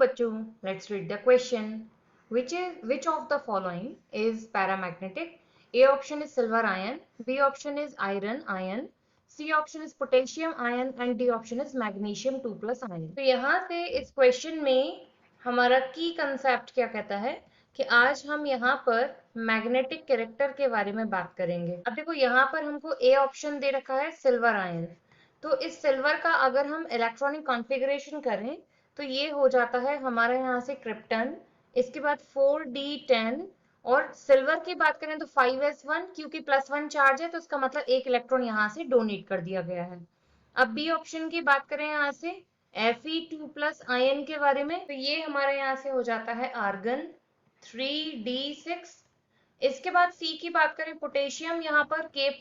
बच्चों, let's read the question. Which of the following is paramagnetic? A option is silver ion, B option is iron ion, C option is potassium ion and D option is magnesium 2+ ion. तो यहाँ से इस question में हमारा की concept क्या कहता है कि आज हम यहाँ पर मैग्नेटिक कैरेक्टर के बारे में बात करेंगे। अब देखो यहाँ पर हमको ए ऑप्शन दे रखा है सिल्वर आयन, तो इस सिल्वर का अगर हम इलेक्ट्रॉनिक कॉन्फ़िगरेशन करें तो ये हो जाता है हमारे यहाँ से क्रिप्टन, इसके बाद 4d10 और सिल्वर की बात करें तो 5s1, क्योंकि +1 चार्ज है तो इसका मतलब एक इलेक्ट्रॉन यहाँ से डोनेट कर दिया गया है। अब बी ऑप्शन की बात करें यहाँ से Fe2+ आयन के बारे में, तो ये हमारे यहाँ से हो जाता है आर्गन 3d6। इसके बाद सी की बात करें पोटेशियम यहाँ पर K+,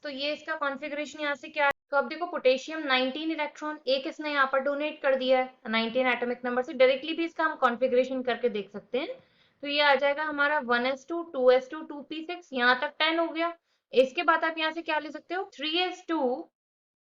तो ये इसका कॉन्फ़िगरेशन यहाँ से क्या है, तो अब देखो पोटेशियम 19 इलेक्ट्रॉन, एक इसने यहाँ पर डोनेट कर दिया है 19 एटॉमिक नंबर से, डायरेक्टली भी इसका हम कॉन्फ़िगरेशन करके देख सकते हैं। तो ये आ जाएगा हमारा 1s2 2s2 2p6, यहाँ तक 10 हो गया। इसके बाद आप यहाँ से क्या ले सकते हो 3s2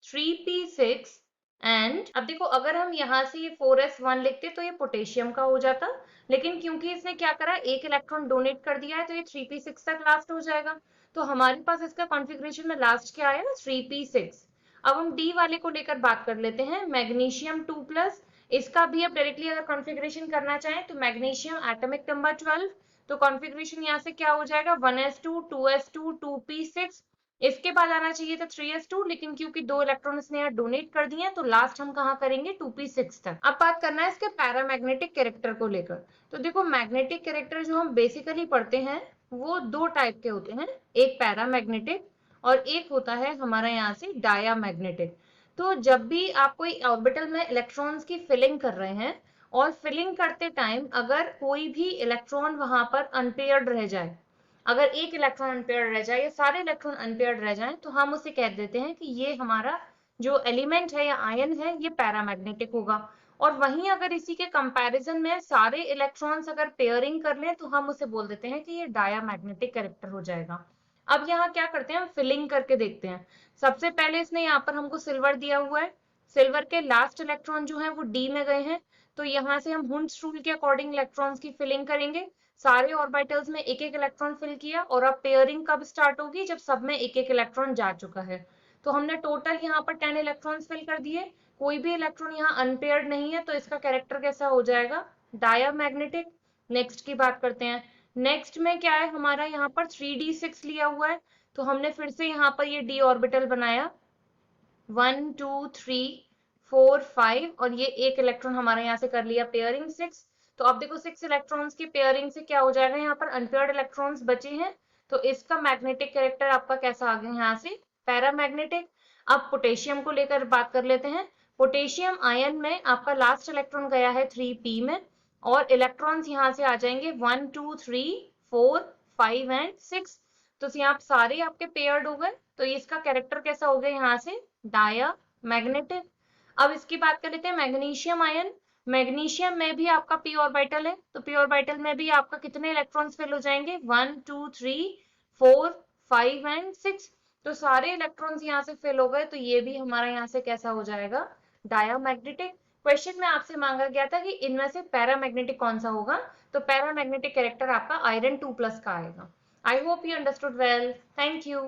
3p6 एंड अब देखो अगर हम यहाँ से ये 4s1 लिखते तो ये पोटेशियम का हो जाता, लेकिन क्योंकि इसने क्या करा एक इलेक्ट्रॉन डोनेट कर दिया है तो ये 3p6 तक लास्ट हो जाएगा। तो हमारे पास इसका कॉन्फ़िगरेशन में लास्ट क्या आया 3p6। अब हम डी वाले को लेकर बात कर लेते हैं मैग्नीशियम 2+, इसका भी अब डायरेक्टली अगर कॉन्फ़िगरेशन करना चाहें तो मैग्नीशियम एटॉमिक नंबर 12, तो कॉन्फ़िगरेशन यहाँ से क्या हो जाएगा 1s2 2s2 2p6, इसके बाद आना चाहिए था 3s2, लेकिन क्योंकि 2 इलेक्ट्रॉन इसने यहाँ डोनेट कर दिए हैं तो लास्ट हम कहाँ करेंगे 2p6 तक। अब बात करना है इसके पैरामैग्नेटिक कैरेक्टर को लेकर। तो देखो मैग्नेटिक कैरेक्टर जो हम बेसिकली पढ़ते हैं वो दो टाइप के होते हैं, एक पैरामैग्नेटिक और एक होता है हमारा यहाँ से डायामैग्नेटिक। तो जब भी आप कोई ऑर्बिटल में इलेक्ट्रॉन्स की फिलिंग कर रहे हैं और फिलिंग करते टाइम अगर कोई भी इलेक्ट्रॉन वहां पर अनपेयर्ड रह जाए, अगर एक इलेक्ट्रॉन अनपेयर्ड रह जाए या सारे इलेक्ट्रॉन अनपेयर्ड रह जाएं, तो हम उसे कह देते हैं कि ये हमारा जो एलिमेंट है या आयन है ये पैरामैग्नेटिक होगा। और वहीं अगर इसी के कंपैरिजन में सारे इलेक्ट्रॉन्स अगर पेयरिंग कर लें तो हम उसे बोल देते हैं कि ये डायामैग्नेटिक कैरेक्टर हो जाएगा। अब यहाँ क्या करते हैं हम फिलिंग करके देखते हैं। सबसे पहले इसने यहाँ पर हमको सिल्वर दिया हुआ है, सिल्वर के लास्ट इलेक्ट्रॉन जो है वो डी में गए हैं, तो यहाँ से हम हुंड्स रूल के अकॉर्डिंग इलेक्ट्रॉन्स की फिलिंग करेंगे। सारे ऑर्बिटल्स में एक एक इलेक्ट्रॉन फिल किया और अब पेयरिंग कब स्टार्ट होगी जब सब में एक एक इलेक्ट्रॉन जा चुका है। तो हमने टोटल यहाँ पर 10 इलेक्ट्रॉन्स फिल कर दिए, कोई भी इलेक्ट्रॉन यहाँ अनपेयर्ड नहीं है, तो इसका कैरेक्टर कैसा हो जाएगा डायामैग्नेटिक। नेक्स्ट की बात करते हैं, नेक्स्ट में क्या है हमारा यहाँ पर 3d6 लिया हुआ है, तो हमने फिर से यहाँ पर ये d ऑर्बिटल बनाया 1 2 3 4 5 और ये एक इलेक्ट्रॉन हमारे यहाँ से कर लिया पेयरिंग 6। तो अब देखो 6 इलेक्ट्रॉन्स की पेयरिंग से क्या हो जाएगा, यहाँ पर अनपेयर्ड इलेक्ट्रॉन्स बचे हैं, तो इसका मैग्नेटिक कैरेक्टर आपका कैसा आ गया यहाँ से पैरामैग्नेटिक। अब पोटेशियम को लेकर बात कर लेते हैं। पोटेशियम आयन में आपका लास्ट इलेक्ट्रॉन गया है 3p में और इलेक्ट्रॉन्स यहाँ से आ जाएंगे 1 2 3 4 5 एंड 6, तो यहाँ सारे आपके पेयर्ड हो गए, तो इसका कैरेक्टर कैसा हो गया यहाँ से डायामैग्नेटिक। अब इसकी बात कर लेते हैं मैग्नीशियम आयन। मैग्नीशियम में भी आपका p ऑर्बिटल है, तो p ऑर्बिटल में भी आपका कितने इलेक्ट्रॉन्स फिल हो जाएंगे 1 2 3 4 5 एंड 6, तो सारे इलेक्ट्रॉन्स यहाँ से फिल हो गए, तो ये भी हमारा यहाँ से कैसा हो जाएगा डायामैग्नेटिक। क्वेश्चन में आपसे मांगा गया था कि इनमें से पैरामैग्नेटिक कौन सा होगा, तो पैरामैग्नेटिक कैरेक्टर आपका आयरन 2+ का आएगा। I hope you understood well, thank you.